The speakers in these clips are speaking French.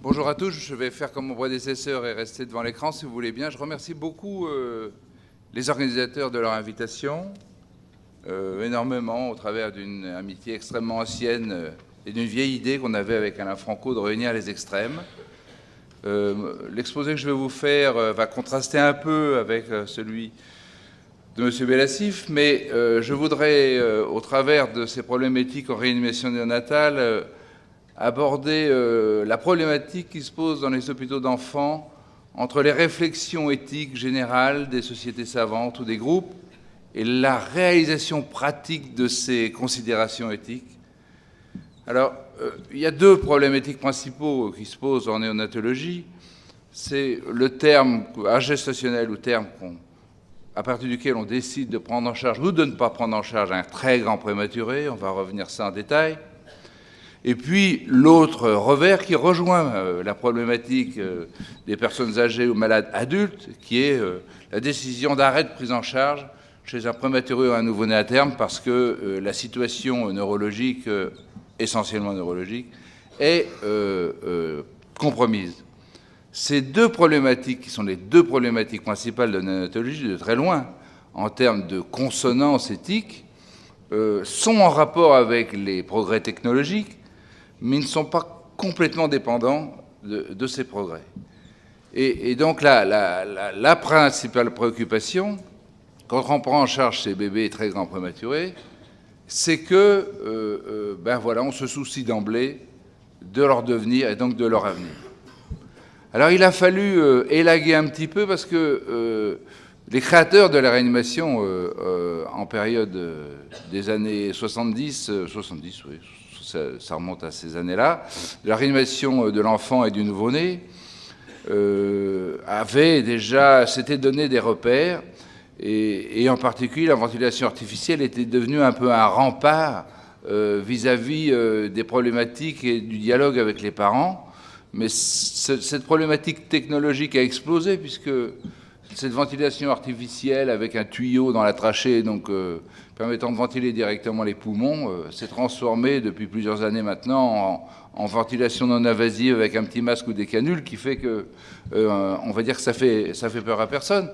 Bonjour à tous, je vais faire comme mon prédécesseur et rester devant l'écran si vous voulez bien. Je remercie beaucoup les organisateurs de leur invitation, énormément au travers d'une amitié extrêmement ancienne et d'une vieille idée qu'on avait avec Alain Franco de réunir les extrêmes. L'exposé que je vais vous faire va contraster un peu avec celui de M. Bellassif, mais je voudrais, au travers de ces problématiques en réanimation néonatale, aborder la problématique qui se pose dans les hôpitaux d'enfants entre les réflexions éthiques générales des sociétés savantes ou des groupes et la réalisation pratique de ces considérations éthiques. Alors, il y a deux problématiques principaux qui se posent en néonatologie. C'est le terme âge gestationnel ou terme à partir duquel on décide de prendre en charge ou de ne pas prendre en charge un très grand prématuré. On va revenir ça en détail. Et puis l'autre revers qui rejoint la problématique des personnes âgées ou malades adultes, qui est la décision d'arrêt de prise en charge chez un prématuré ou un nouveau-né à terme parce que la situation neurologique, essentiellement neurologique, est compromise. Ces deux problématiques, qui sont les deux problématiques principales de la néonatologie de très loin, en termes de consonance éthique, sont en rapport avec les progrès technologiques, mais ils ne sont pas complètement dépendants de ces progrès. Et donc la principale préoccupation, quand on prend en charge ces bébés très grands prématurés, c'est que, voilà, on se soucie d'emblée de leur devenir et donc de leur avenir. Alors il a fallu élaguer un petit peu parce que les créateurs de la réanimation en période des années 70, oui, ça remonte à ces années-là, la réanimation de l'enfant et du nouveau-né avait déjà, s'était donné des repères, et en particulier la ventilation artificielle était devenue un peu un rempart vis-à-vis des problématiques et du dialogue avec les parents. Mais cette problématique technologique a explosé puisque cette ventilation artificielle avec un tuyau dans la trachée, donc permettant de ventiler directement les poumons, s'est transformée depuis plusieurs années maintenant en ventilation non invasive avec un petit masque ou des canules qui fait que, on va dire que ça fait peur à personne.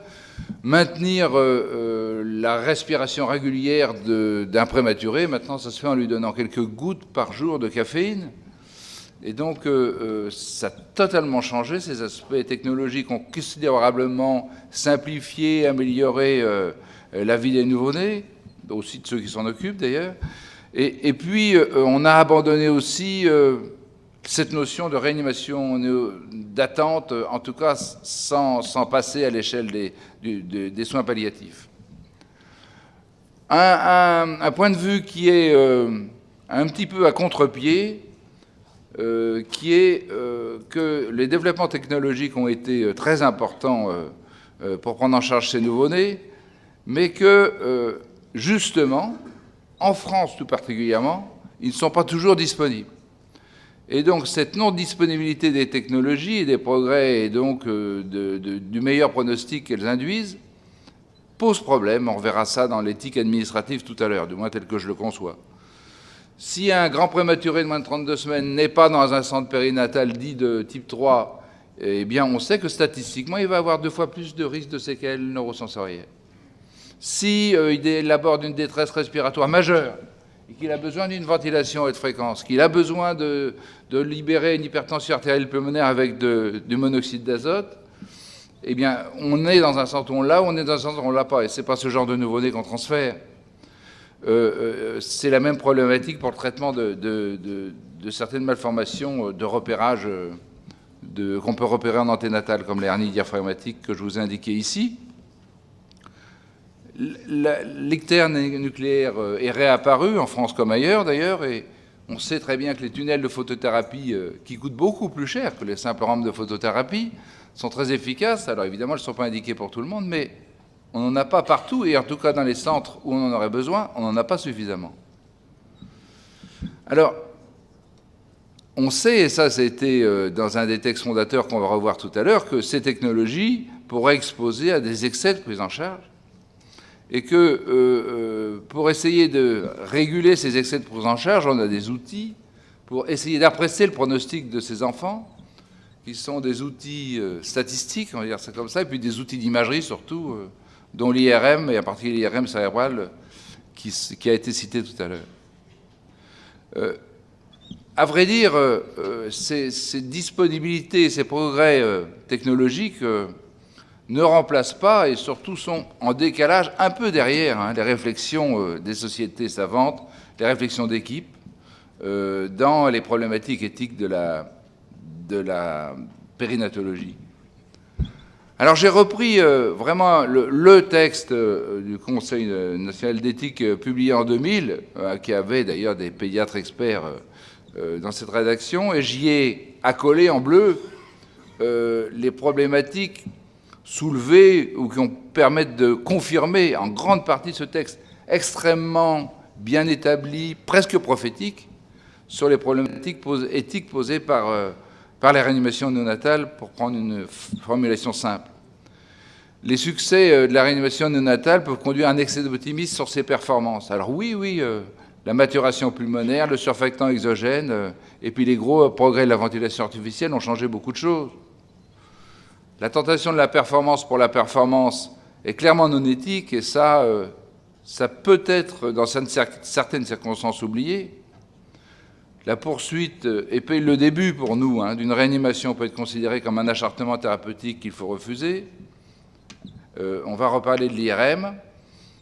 Maintenir la respiration régulière d'un prématuré, maintenant ça se fait en lui donnant quelques gouttes par jour de caféine. Et donc, ça a totalement changé. Ces aspects technologiques ont considérablement simplifié, amélioré la vie des nouveau-nés, aussi de ceux qui s'en occupent d'ailleurs. Et puis, on a abandonné aussi cette notion de réanimation d'attente, en tout cas sans passer à l'échelle des soins palliatifs. Un point de vue qui est un petit peu à contre-pied, qui est que les développements technologiques ont été très importants pour prendre en charge ces nouveau-nés, mais que, justement, en France tout particulièrement, ils ne sont pas toujours disponibles. Et donc cette non-disponibilité des technologies et des progrès, et donc du meilleur pronostic qu'elles induisent, pose problème. On reverra ça dans l'éthique administrative tout à l'heure, du moins tel que je le conçois. Si un grand prématuré de moins de 32 semaines n'est pas dans un centre périnatal dit de type 3, eh bien on sait que statistiquement, il va avoir 2 fois plus de risques de séquelles neurosensorielles. Si il aborde une détresse respiratoire majeure et qu'il a besoin d'une ventilation à haute fréquence, qu'il a besoin de libérer une hypertension artérielle pulmonaire avec du monoxyde d'azote, eh bien on est dans un centre où on l'a, ou on est dans un centre où on ne l'a pas. Et ce n'est pas ce genre de nouveau-né qu'on transfère. C'est la même problématique pour le traitement de certaines malformations de repérage qu'on peut repérer en anténatal, comme les hernies diaphragmatiques que je vous ai indiquées ici. L'ictère nucléaire est réapparu en France comme ailleurs d'ailleurs, et on sait très bien que les tunnels de photothérapie, qui coûtent beaucoup plus cher que les simples rampes de photothérapie, sont très efficaces. Alors évidemment, elles ne sont pas indiquées pour tout le monde, mais on n'en a pas partout, et en tout cas dans les centres où on en aurait besoin, on n'en a pas suffisamment. Alors, on sait, et ça c'était dans un des textes fondateurs qu'on va revoir tout à l'heure, que ces technologies pourraient exposer à des excès de prise en charge, et que pour essayer de réguler ces excès de prise en charge, on a des outils pour essayer d'apprécier le pronostic de ces enfants, qui sont des outils statistiques, on va dire ça comme ça, et puis des outils d'imagerie surtout, dont l'IRM, et en particulier l'IRM cérébral, qui a été cité tout à l'heure. À vrai dire, ces disponibilités, ces progrès technologiques ne remplacent pas et surtout sont en décalage un peu derrière les réflexions des sociétés savantes, les réflexions d'équipe dans les problématiques éthiques de la périnatologie. Alors j'ai repris vraiment le texte du Conseil national d'éthique publié en 2000, qui avait d'ailleurs des pédiatres experts dans cette rédaction, et j'y ai accolé en bleu les problématiques soulevées ou qui permettent de confirmer en grande partie ce texte extrêmement bien établi, presque prophétique, sur les problématiques éthiques posées par les réanimations néonatales, pour prendre une formulation simple. Les succès de la réanimation néonatale peuvent conduire à un excès d'optimisme sur ses performances. Alors oui, la maturation pulmonaire, le surfactant exogène, et puis les gros progrès de la ventilation artificielle ont changé beaucoup de choses. La tentation de la performance pour la performance est clairement non éthique, et ça peut être, dans certaines circonstances, oublié. La poursuite, et puis le début pour nous, d'une réanimation peut être considéré comme un acharnement thérapeutique qu'il faut refuser. On va reparler de l'IRM.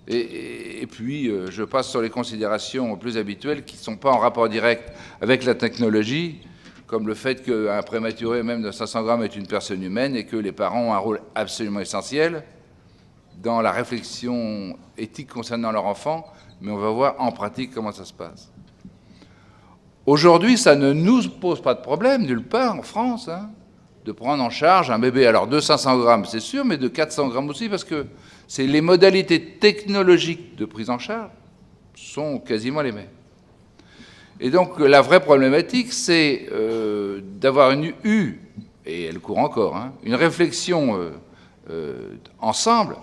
Et puis, je passe sur les considérations plus habituelles qui ne sont pas en rapport direct avec la technologie, comme le fait qu'un prématuré, même de 500 grammes, est une personne humaine et que les parents ont un rôle absolument essentiel dans la réflexion éthique concernant leur enfant, mais on va voir en pratique comment ça se passe. Aujourd'hui, ça ne nous pose pas de problème, nulle part en France, de prendre en charge un bébé, alors de 500 grammes, c'est sûr, mais de 400 grammes aussi, parce que les modalités technologiques de prise en charge sont quasiment les mêmes. Et donc, la vraie problématique, c'est d'avoir eu, et elle court encore, une réflexion ensemble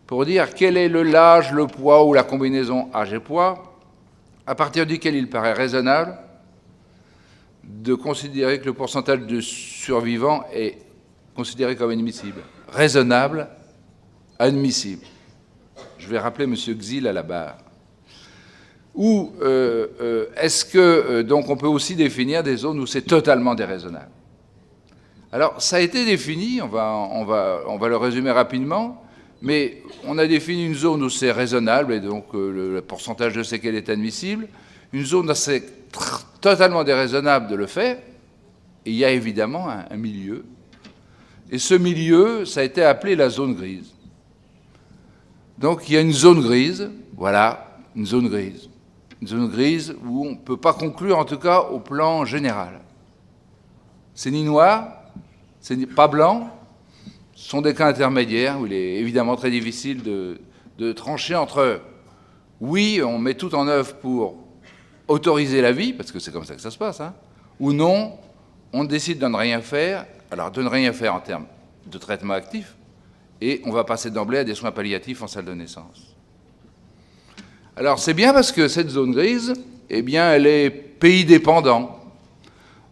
pour dire quel est l'âge, le poids ou la combinaison âge et poids, à partir duquel il paraît raisonnable de considérer que le pourcentage de survivants est considéré comme admissible. Raisonnable, admissible. Je vais rappeler M. Xil à la barre. Ou est-ce que, donc, on peut aussi définir des zones où c'est totalement déraisonnable? Alors, ça a été défini, on va le résumer rapidement, mais on a défini une zone où c'est raisonnable, et donc le pourcentage de séquelles est admissible, une zone où c'est totalement déraisonnable de le faire, et il y a évidemment un milieu. Et ce milieu, ça a été appelé la zone grise. Donc il y a une zone grise, voilà, une zone grise. Une zone grise où on ne peut pas conclure, en tout cas au plan général. C'est ni noir, c'est pas blanc, ce sont des cas intermédiaires où il est évidemment très difficile de trancher entre oui, on met tout en œuvre pour autoriser la vie, parce que c'est comme ça que ça se passe, ou non, on décide de ne rien faire, alors de ne rien faire en termes de traitement actif, et on va passer d'emblée à des soins palliatifs en salle de naissance. Alors c'est bien parce que cette zone grise, eh bien, elle est pays dépendant.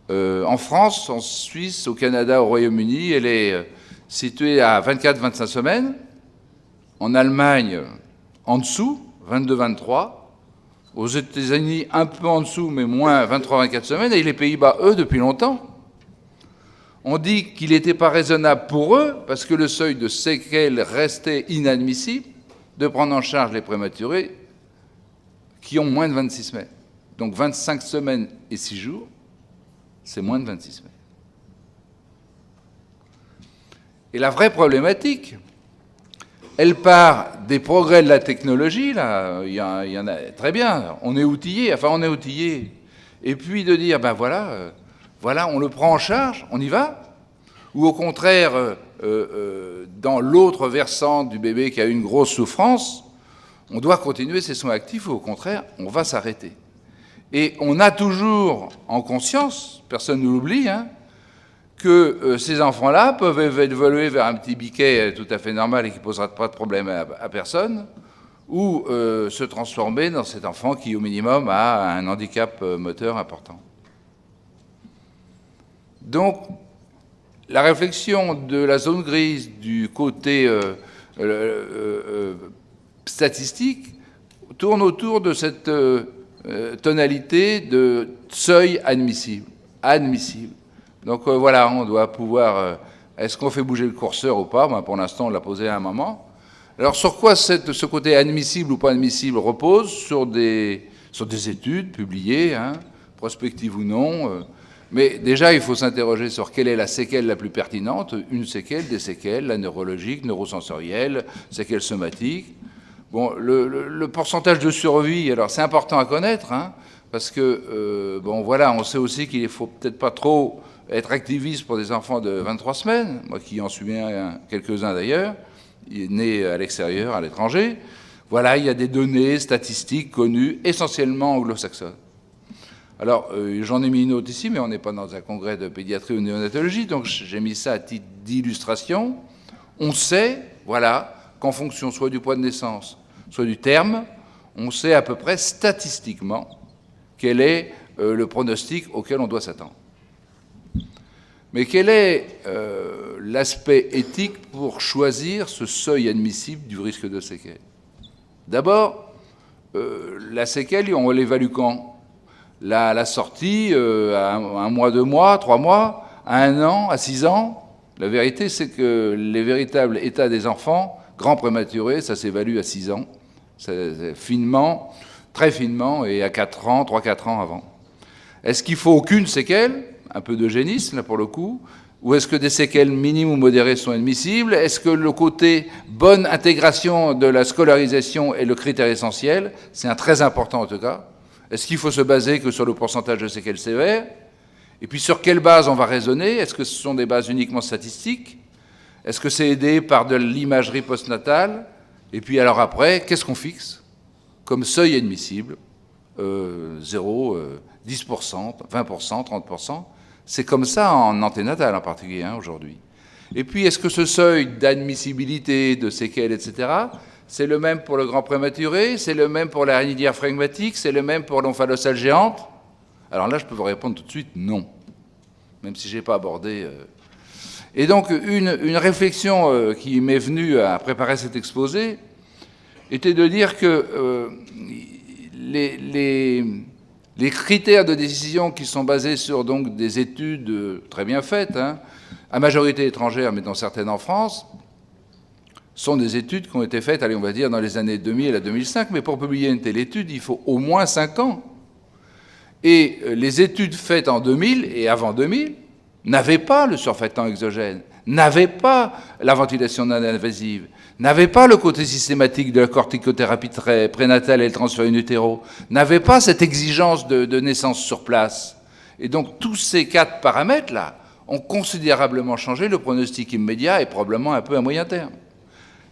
En France, en Suisse, au Canada, au Royaume-Uni, elle est située à 24-25 semaines. En Allemagne, en dessous, 22-23. Aux États-Unis, un peu en dessous, mais moins 23-24 semaines. Et les Pays-Bas, eux, depuis longtemps. On dit qu'il n'était pas raisonnable pour eux, parce que le seuil de séquelles restait inadmissible, de prendre en charge les prématurés qui ont moins de 26 semaines. Donc 25 semaines et 6 jours, c'est moins de 26 semaines. Et la vraie problématique, elle part des progrès de la technologie, là, il y en a très bien, on est outillé, et puis de dire, ben voilà, on le prend en charge, on y va, ou au contraire, dans l'autre versant du bébé qui a une grosse souffrance, on doit continuer ses soins actifs, ou au contraire, on va s'arrêter. Et on a toujours en conscience, personne ne l'oublie, que ces enfants-là peuvent évoluer vers un petit biquet tout à fait normal et qui ne posera pas de problème à personne, ou se transformer dans cet enfant qui, au minimum, a un handicap moteur important. Donc, la réflexion de la zone grise du côté statistique tourne autour de cette tonalité de seuil admissible. Donc voilà, on doit pouvoir... est-ce qu'on fait bouger le curseur ou pas? Pour l'instant, on l'a posé à un moment. Alors sur quoi ce côté admissible ou pas admissible repose? Sur des études publiées, prospectives ou non. Mais déjà, il faut s'interroger sur quelle est la séquelle la plus pertinente. Une séquelle, des séquelles, la neurologique, neurosensorielle, séquelle somatique. Bon, le pourcentage de survie, alors c'est important à connaître, parce que, voilà, on sait aussi qu'il ne faut peut-être pas trop être activiste pour des enfants de 23 semaines, moi qui en suis bien quelques-uns d'ailleurs, nés à l'extérieur, à l'étranger. Voilà, il y a des données statistiques connues, essentiellement anglo-saxonnes. Alors, j'en ai mis une autre ici, mais on n'est pas dans un congrès de pédiatrie ou de néonatologie, donc j'ai mis ça à titre d'illustration. On sait, voilà, qu'en fonction soit du poids de naissance, soit du terme, on sait à peu près statistiquement quel est le pronostic auquel on doit s'attendre. Mais quel est l'aspect éthique pour choisir ce seuil admissible du risque de séquelle? D'abord, la séquelle, on l'évalue quand? La sortie à 1 mois, 2 mois, 3 mois, à 1 an, à 6 ans. La vérité, c'est que les véritables états des enfants, grands prématurés, ça s'évalue à 6 ans, finement, très finement, et à 4 ans, 3-4 ans avant. Est-ce qu'il faut aucune séquelle? Un peu d'eugénisme, là, pour le coup. Ou est-ce que des séquelles minimes ou modérées sont admissibles? Est-ce que le côté bonne intégration de la scolarisation est le critère essentiel? C'est très important, en tout cas. Est-ce qu'il faut se baser que sur le pourcentage de séquelles sévères? Et puis, sur quelle base on va raisonner? Est-ce que ce sont des bases uniquement statistiques? Est-ce que c'est aidé par de l'imagerie postnatale? Et puis, alors après, qu'est-ce qu'on fixe comme seuil admissible? 0, 10%, 20%, 30%. C'est comme ça en anténatal en particulier aujourd'hui. Et puis, est-ce que ce seuil d'admissibilité, de séquelles, etc., c'est le même pour le grand prématuré, c'est le même pour l'arachnie diaphragmatique, c'est le même pour l'omphalocèle géante? Alors là, je peux vous répondre tout de suite non, même si je n'ai pas abordé. Et donc, une réflexion qui m'est venue à préparer cet exposé était de dire que les critères de décision qui sont basés sur donc, des études très bien faites, à majorité étrangère, mais dont certaines en France, sont des études qui ont été faites, allez, on va dire, dans les années 2000 à 2005, mais pour publier une telle étude, il faut au moins 5 ans. Et les études faites en 2000 et avant 2000 n'avaient pas le surfactant exogène, n'avaient pas la ventilation non-invasive, n'avaient pas le côté systématique de la corticothérapie prénatale et le transfert in utero, n'avaient pas cette exigence de naissance sur place. Et donc tous ces 4 paramètres-là ont considérablement changé le pronostic immédiat et probablement un peu à moyen terme.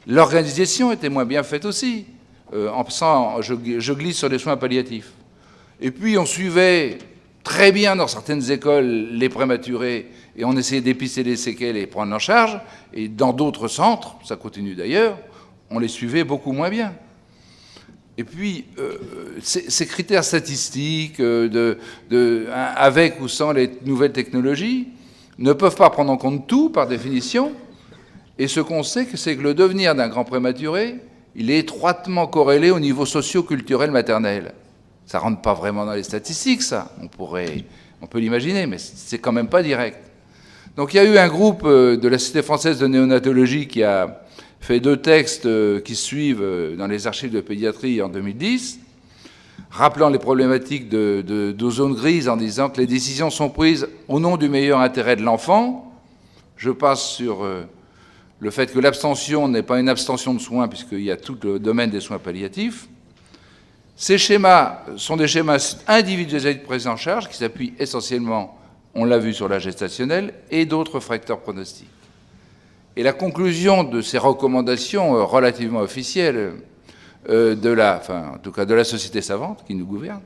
L'organisation était moins bien faite aussi. Je glisse sur les soins palliatifs. Et puis on suivait très bien dans certaines écoles les prématurés et on essayait d'épicer les séquelles et prendre en charge. Et dans d'autres centres, ça continue d'ailleurs, on les suivait beaucoup moins bien. Et puis ces critères statistiques avec ou sans les nouvelles technologies ne peuvent pas prendre en compte tout par définition. Et ce qu'on sait, c'est que le devenir d'un grand prématuré, il est étroitement corrélé au niveau socio-culturel maternel. Ça ne rentre pas vraiment dans les statistiques, ça. On peut l'imaginer, mais c'est quand même pas direct. Donc il y a eu un groupe de la Société française de néonatologie qui a fait 2 textes qui suivent dans les archives de pédiatrie en 2010, rappelant les problématiques de zone grise en disant que les décisions sont prises au nom du meilleur intérêt de l'enfant. Je passe sur le fait que l'abstention n'est pas une abstention de soins, puisqu'il y a tout le domaine des soins palliatifs. Ces schémas sont des schémas individualisés de prise en charge qui s'appuient essentiellement, on l'a vu, sur la gestationnelle et d'autres facteurs pronostiques. Et la conclusion de ces recommandations relativement officielles en tout cas de la société savante qui nous gouverne,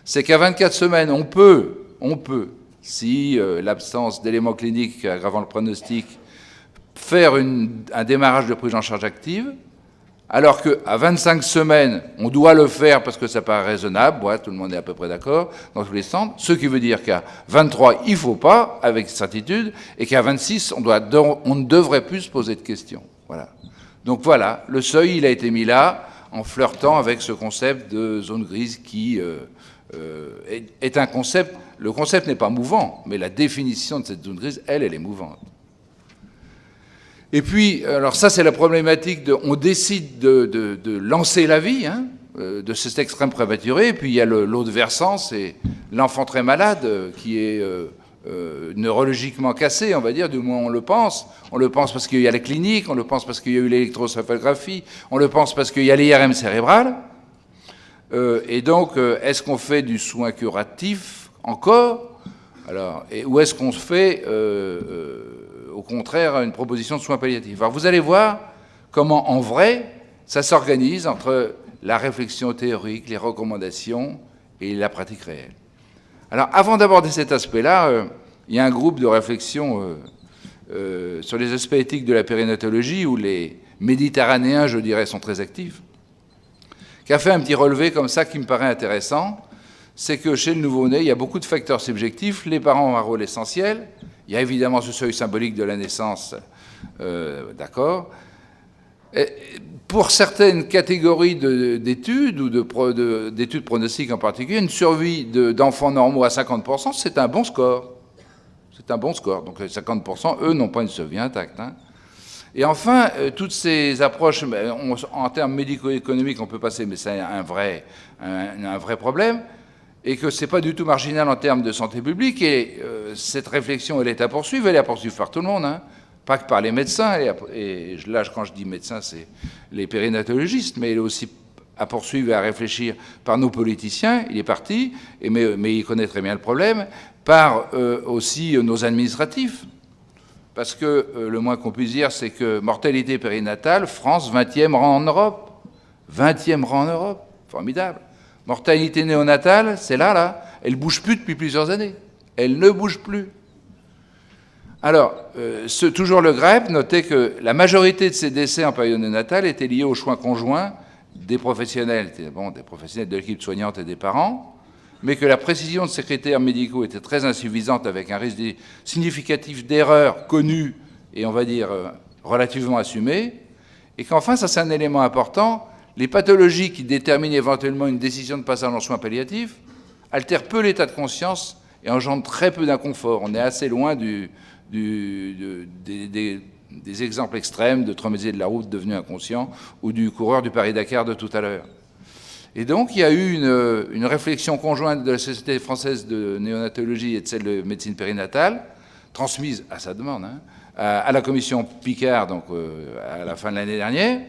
c'est qu'à 24 semaines, on peut, si l'absence d'éléments cliniques aggravant le pronostic, faire un démarrage de prise en charge active alors qu'à 25 semaines, on doit le faire parce que ça paraît raisonnable, ouais, tout le monde est à peu près d'accord dans tous les centres, ce qui veut dire qu'à 23, il ne faut pas, avec certitude, et qu'à 26, on ne devrait plus se poser de questions. Voilà. Donc voilà, le seuil, il a été mis là, en flirtant avec ce concept de zone grise qui est un concept. Le concept n'est pas mouvant, mais la définition de cette zone grise, elle est mouvante. Et puis, alors ça, c'est la problématique on décide de lancer la vie, hein, de cet extrême prématuré, et puis il y a l'autre versant, c'est l'enfant très malade, qui est neurologiquement cassé, on va dire, du moins on le pense. On le pense parce qu'il y a la clinique, on le pense parce qu'il y a eu l'électrocéphalographie, on le pense parce qu'il y a l'IRM cérébral. Et donc, est-ce qu'on fait du soin curatif encore? Alors, ou est-ce qu'on se fait, au contraire, une proposition de soins palliatifs? Alors, vous allez voir comment, en vrai, ça s'organise entre la réflexion théorique, les recommandations et la pratique réelle. Alors, avant d'aborder cet aspect-là, il y a un groupe de réflexion sur les aspects éthiques de la périnatologie où les Méditerranéens, je dirais, sont très actifs, qui a fait un petit relevé comme ça qui me paraît intéressant. C'est que chez le nouveau-né, il y a beaucoup de facteurs subjectifs. Les parents ont un rôle essentiel. Il y a évidemment ce seuil symbolique de la naissance, d'accord. Pour certaines catégories d'études, ou d'études pronostiques en particulier, une survie d'enfants normaux à 50%, c'est un bon score. C'est un bon score. Donc 50%, eux, n'ont pas une survie intacte. Hein. Et enfin, toutes ces approches, en termes médico-économiques, on peut passer, mais c'est un vrai problème, et que ce n'est pas du tout marginal en termes de santé publique, et cette réflexion, elle est à poursuivre par tout le monde, hein, pas que par les médecins, et là, quand je dis médecins, c'est les périnatologistes, mais elle est aussi à poursuivre et à réfléchir par nos politiciens, il est parti, mais il connaît très bien le problème, par aussi nos administratifs. Parce que le moins qu'on puisse dire, c'est que mortalité périnatale, France, 20e rang en Europe. 20e rang en Europe, formidable. Mortalité néonatale, c'est là, elle ne bouge plus depuis plusieurs années. Elle ne bouge plus. Alors, toujours le GREP notait que la majorité de ces décès en période néonatale étaient liés aux choix conjoints des professionnels, des professionnels de l'équipe soignante et des parents, mais que la précision de ces critères médicaux était très insuffisante avec un risque significatif d'erreurs connues et, on va dire, relativement assumées, et qu'enfin, ça c'est un élément important, les pathologies qui déterminent éventuellement une décision de passage en soins palliatifs altèrent peu l'état de conscience et engendrent très peu d'inconfort. On est assez loin des exemples extrêmes de traumatisé de la route devenu inconscient ou du coureur du Paris-Dakar de tout à l'heure. Et donc, il y a eu une réflexion conjointe de la Société française de néonatologie et de celle de médecine périnatale, transmise à sa demande, hein, à la commission Picard, donc à la fin de l'année dernière,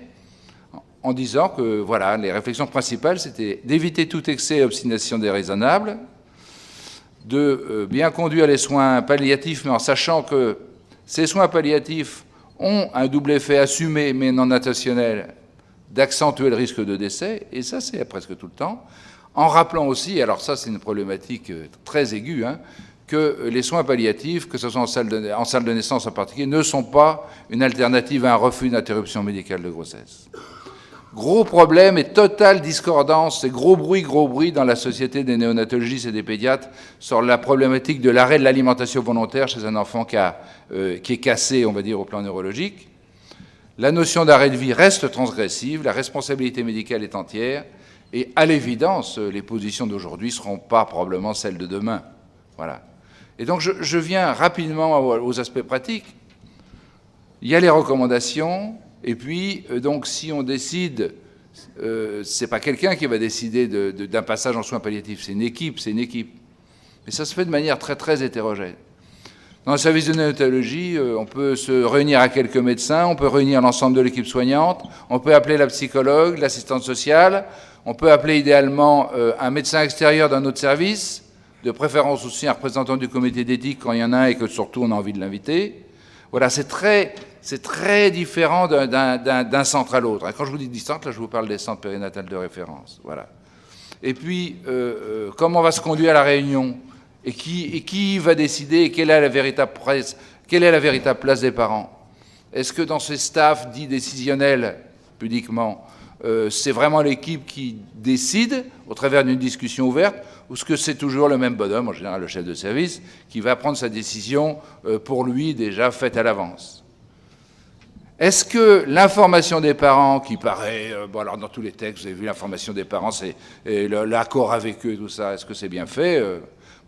en disant que, voilà, les réflexions principales, c'était d'éviter tout excès et obstination déraisonnable, de bien conduire les soins palliatifs, mais en sachant que ces soins palliatifs ont un double effet assumé, mais non intentionnel, d'accentuer le risque de décès, et ça c'est presque tout le temps, en rappelant aussi, alors ça c'est une problématique très aiguë, hein, que les soins palliatifs, que ce soit en salle de naissance en particulier, ne sont pas une alternative à un refus d'interruption médicale de grossesse. Gros problème et totale discordance, et gros bruit dans la société des néonatologistes et des pédiatres sur la problématique de l'arrêt de l'alimentation volontaire chez un enfant qui est cassé, on va dire, au plan neurologique. La notion d'arrêt de vie reste transgressive, la responsabilité médicale est entière, et à l'évidence, les positions d'aujourd'hui ne seront pas probablement celles de demain. Voilà. Et donc je viens rapidement aux aspects pratiques. Il y a les recommandations, et puis donc si on décide, c'est pas quelqu'un qui va décider d'un passage en soins palliatifs, c'est une équipe. Mais ça se fait de manière très très hétérogène. Dans le service de néonatologie, on peut se réunir à quelques médecins, on peut réunir l'ensemble de l'équipe soignante, on peut appeler la psychologue, l'assistante sociale, on peut appeler idéalement un médecin extérieur d'un autre service, de préférence aussi un représentant du comité d'éthique quand il y en a un et que surtout on a envie de l'inviter. Voilà, c'est très différent d'un centre à l'autre. Quand je vous dis des centres, là je vous parle des centres périnatales de référence. Voilà. Et puis, comment va se conduire la réunion ? Et qui va décider et quelle est la véritable place des parents? Est-ce que dans ces staffs dits décisionnels, pudiquement, c'est vraiment l'équipe qui décide au travers d'une discussion ouverte, ou est-ce que c'est toujours le même bonhomme, en général le chef de service, qui va prendre sa décision pour lui déjà faite à l'avance? Est-ce que l'information des parents, qui paraît, bon alors dans tous les textes, vous avez vu l'information des parents, c'est l'accord avec eux, tout ça, est-ce que c'est bien fait?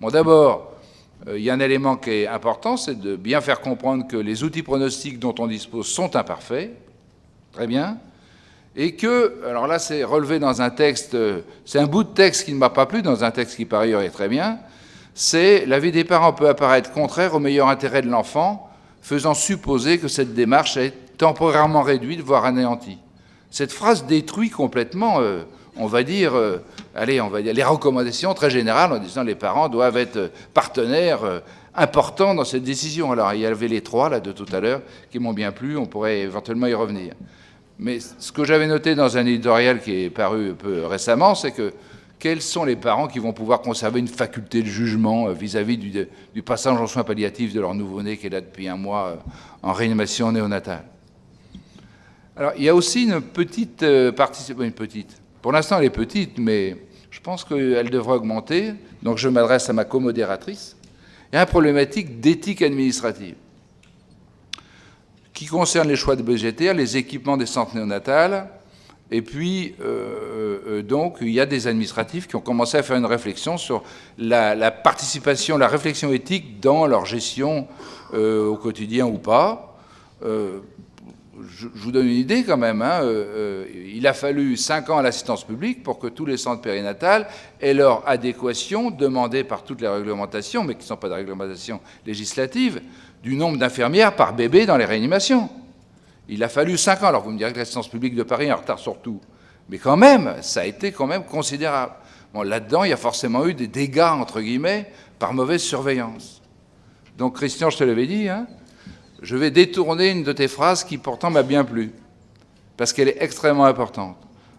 Bon, d'abord, il y a un élément qui est important, c'est de bien faire comprendre que les outils pronostiques dont on dispose sont imparfaits, très bien, et que, alors là c'est relevé dans un texte, c'est un bout de texte qui ne m'a pas plu, dans un texte qui par ailleurs est très bien, c'est l'avis des parents peut apparaître contraire au meilleur intérêt de l'enfant, faisant supposer que cette démarche est temporairement réduite, voire anéantie. Cette phrase détruit complètement, on va dire les recommandations très générales en disant que les parents doivent être partenaires importants dans cette décision. Alors, il y avait les trois, là, de tout à l'heure, qui m'ont bien plu, on pourrait éventuellement y revenir. Mais ce que j'avais noté dans un éditorial qui est paru un peu récemment, c'est que quels sont les parents qui vont pouvoir conserver une faculté de jugement vis-à-vis du passage en soins palliatifs de leur nouveau-né qui est là depuis un mois en réanimation néonatale? Alors, il y a aussi une petite participation, une petite. Pour l'instant, elle est petite, mais je pense qu'elle devrait augmenter. Donc, je m'adresse à ma comodératrice. Il y a une problématique d'éthique administrative qui concerne les choix de budgétaires, les équipements des centres néonatales. Et puis, donc, il y a des administratifs qui ont commencé à faire une réflexion sur la participation, la réflexion éthique dans leur gestion au quotidien ou pas. Je vous donne une idée quand même. Il a fallu 5 ans à l'assistance publique pour que tous les centres périnatales aient leur adéquation demandée par toutes les réglementations, mais qui ne sont pas des réglementations législatives, du nombre d'infirmières par bébé dans les réanimations. Il a fallu 5 ans. Alors vous me direz que l'assistance publique de Paris est en retard sur tout. Mais quand même, ça a été quand même considérable. Bon, là-dedans, il y a forcément eu des dégâts, entre guillemets, par mauvaise surveillance. Donc, Christian, je te l'avais dit, je vais détourner une de tes phrases qui pourtant m'a bien plu, parce qu'elle est extrêmement importante.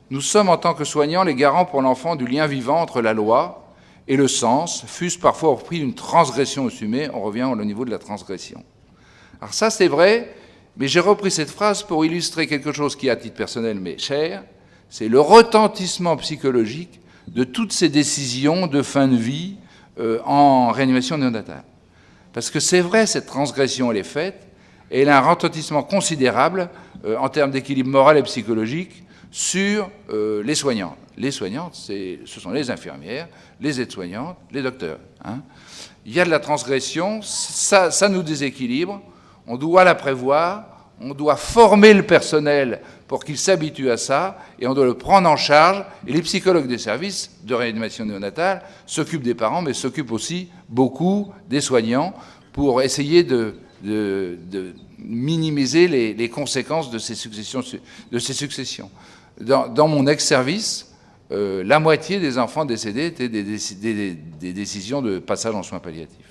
Nous sommes, en tant que soignants, les garants pour l'enfant du lien vivant entre la loi et le sens, fût-ce parfois au prix d'une transgression assumée. On revient au niveau de la transgression. Alors ça, c'est vrai, mais j'ai repris cette phrase pour illustrer quelque chose qui, à titre personnel, m'est cher, c'est le retentissement psychologique de toutes ces décisions de fin de vie en réanimation néonatale. Parce que c'est vrai, cette transgression, elle est faite, et elle a un retentissement considérable en termes d'équilibre moral et psychologique sur les soignantes. Les soignantes, ce sont les infirmières, les aides-soignantes, les docteurs. Il y a de la transgression, ça nous déséquilibre, on doit la prévoir, on doit former le personnel pour qu'il s'habitue à ça, et on doit le prendre en charge. Et les psychologues des services de réanimation néonatale s'occupent des parents, mais s'occupent aussi beaucoup des soignants pour essayer de minimiser les conséquences de ces successions. Dans mon ex-service, la moitié des enfants décédés étaient des décisions de passage en soins palliatifs.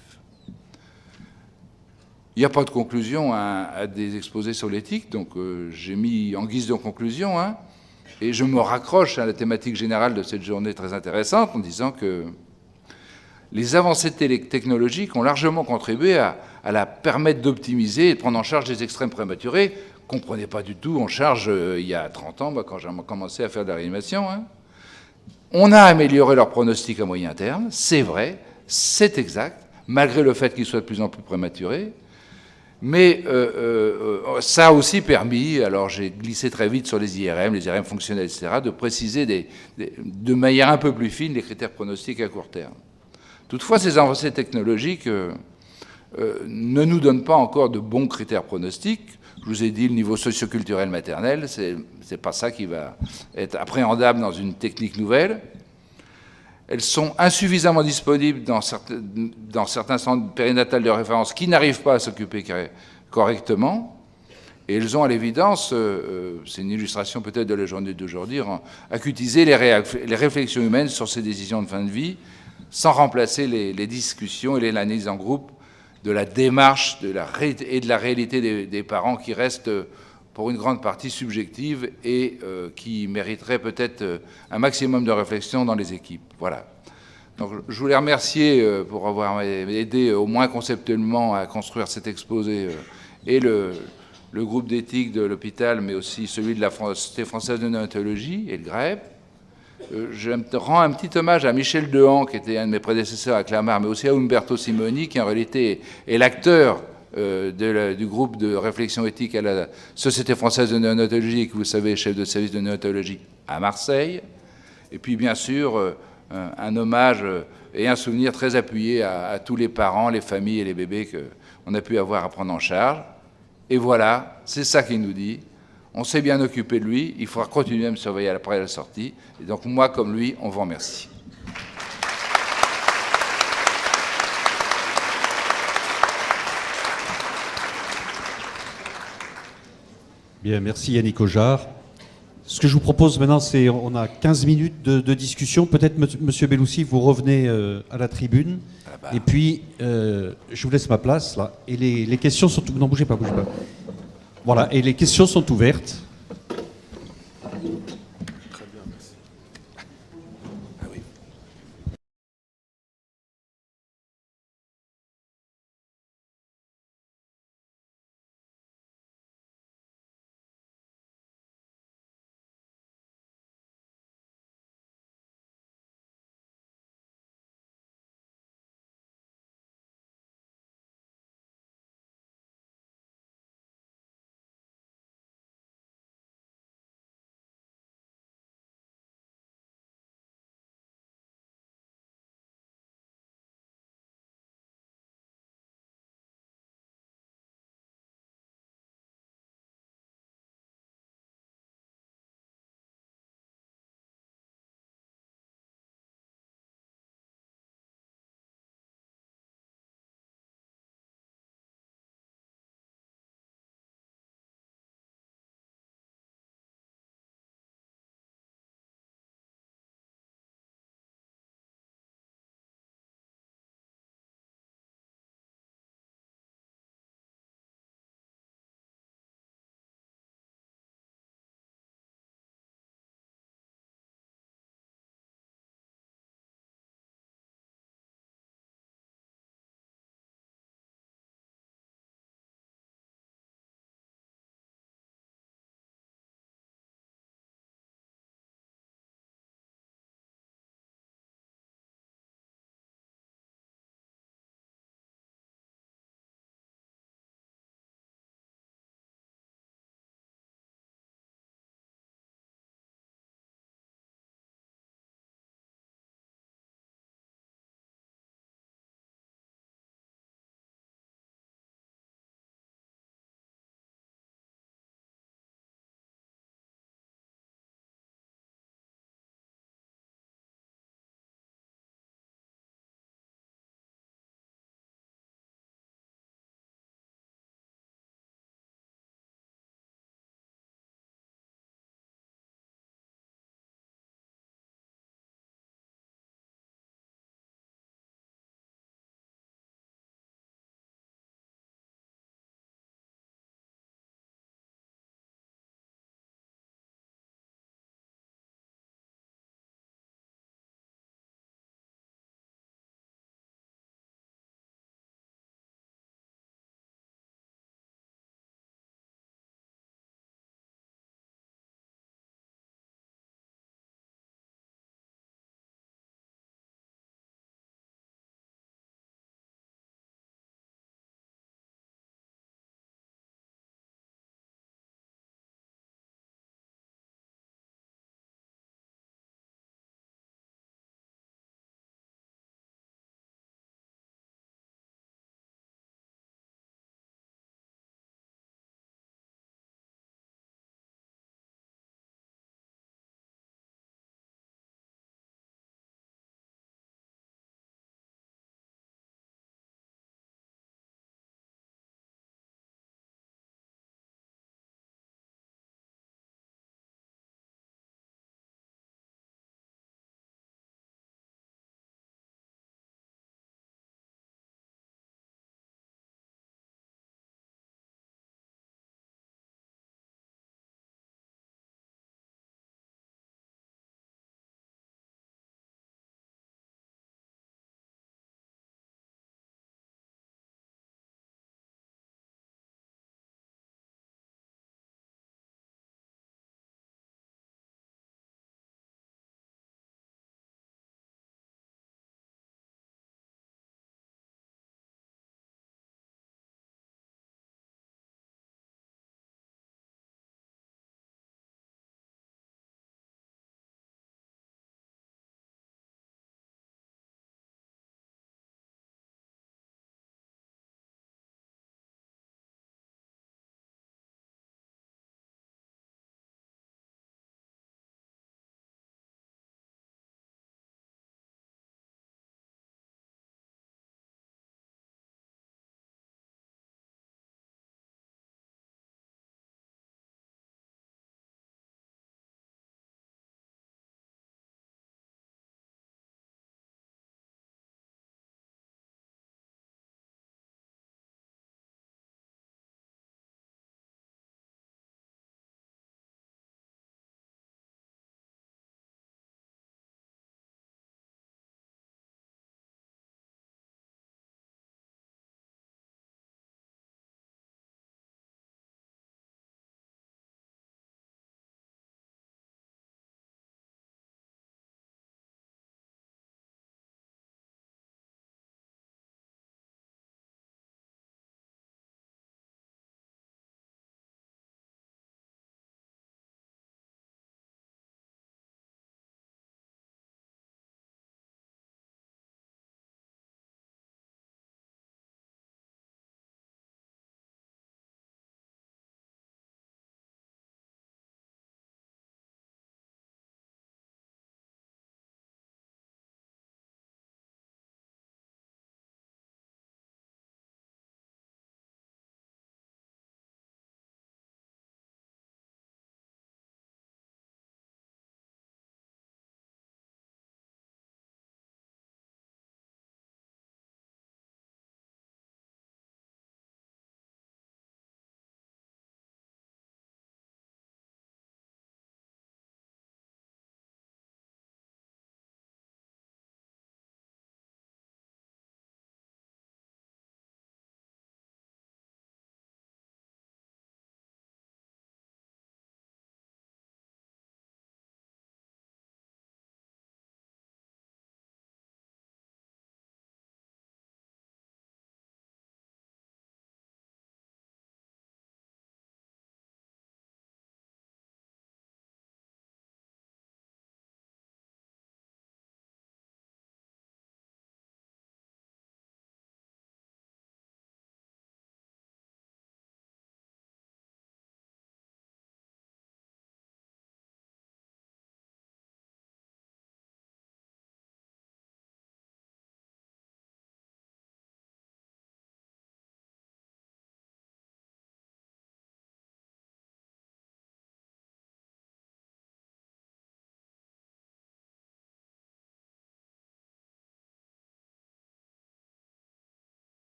Il n'y a pas de conclusion à des exposés sur l'éthique, donc j'ai mis en guise de conclusion, et je me raccroche à la thématique générale de cette journée très intéressante en disant que les avancées technologiques ont largement contribué à la permettre d'optimiser et de prendre en charge des extrêmes prématurés qu'on ne prenait pas du tout en charge il y a 30 ans, quand j'ai commencé à faire de la réanimation. On a amélioré leur pronostic à moyen terme, c'est vrai, c'est exact, malgré le fait qu'ils soient de plus en plus prématurés. Mais ça a aussi permis, alors j'ai glissé très vite sur les IRM fonctionnels, etc., de préciser de manière un peu plus fine les critères pronostiques à court terme. Toutefois, ces avancées technologiques ne nous donnent pas encore de bons critères pronostiques. Je vous ai dit, le niveau socioculturel maternel, c'est pas ça qui va être appréhendable dans une technique nouvelle. Elles sont insuffisamment disponibles dans certains centres périnatales de référence qui n'arrivent pas à s'occuper correctement. Et elles ont à l'évidence, c'est une illustration peut-être de la journée d'aujourd'hui, acutiser les réflexions humaines sur ces décisions de fin de vie, sans remplacer les discussions et l'analyse en groupe de la démarche et de la réalité des parents qui restent pour une grande partie subjective et qui mériterait peut-être un maximum de réflexion dans les équipes. Voilà. Donc, je voulais remercier pour avoir aidé au moins conceptuellement à construire cet exposé et le le groupe d'éthique de l'hôpital, mais aussi celui de la Société française de néonatologie et le GREB. Je rends un petit hommage à Michel Dehan, qui était un de mes prédécesseurs à Clamart, mais aussi à Umberto Simoni, qui en réalité est l'acteur du groupe de réflexion éthique à la Société française de néonatologie, et que vous savez, chef de service de néonatologie à Marseille. Et puis, bien sûr, un hommage et un souvenir très appuyé à tous les parents, les familles et les bébés qu'on a pu avoir à prendre en charge. Et voilà, c'est ça qu'il nous dit. On s'est bien occupé de lui, il faudra continuer à me surveiller après la sortie. Et donc moi, comme lui, on vous remercie. Bien, merci Yannick Ojard. Ce que je vous propose maintenant, c'est on a 15 minutes de discussion. Peut-être, Monsieur Belloussi, vous revenez à la tribune. Et puis, je vous laisse ma place, là. Et les questions sont... Non, bougez pas, bougez pas. Voilà, et les questions sont ouvertes.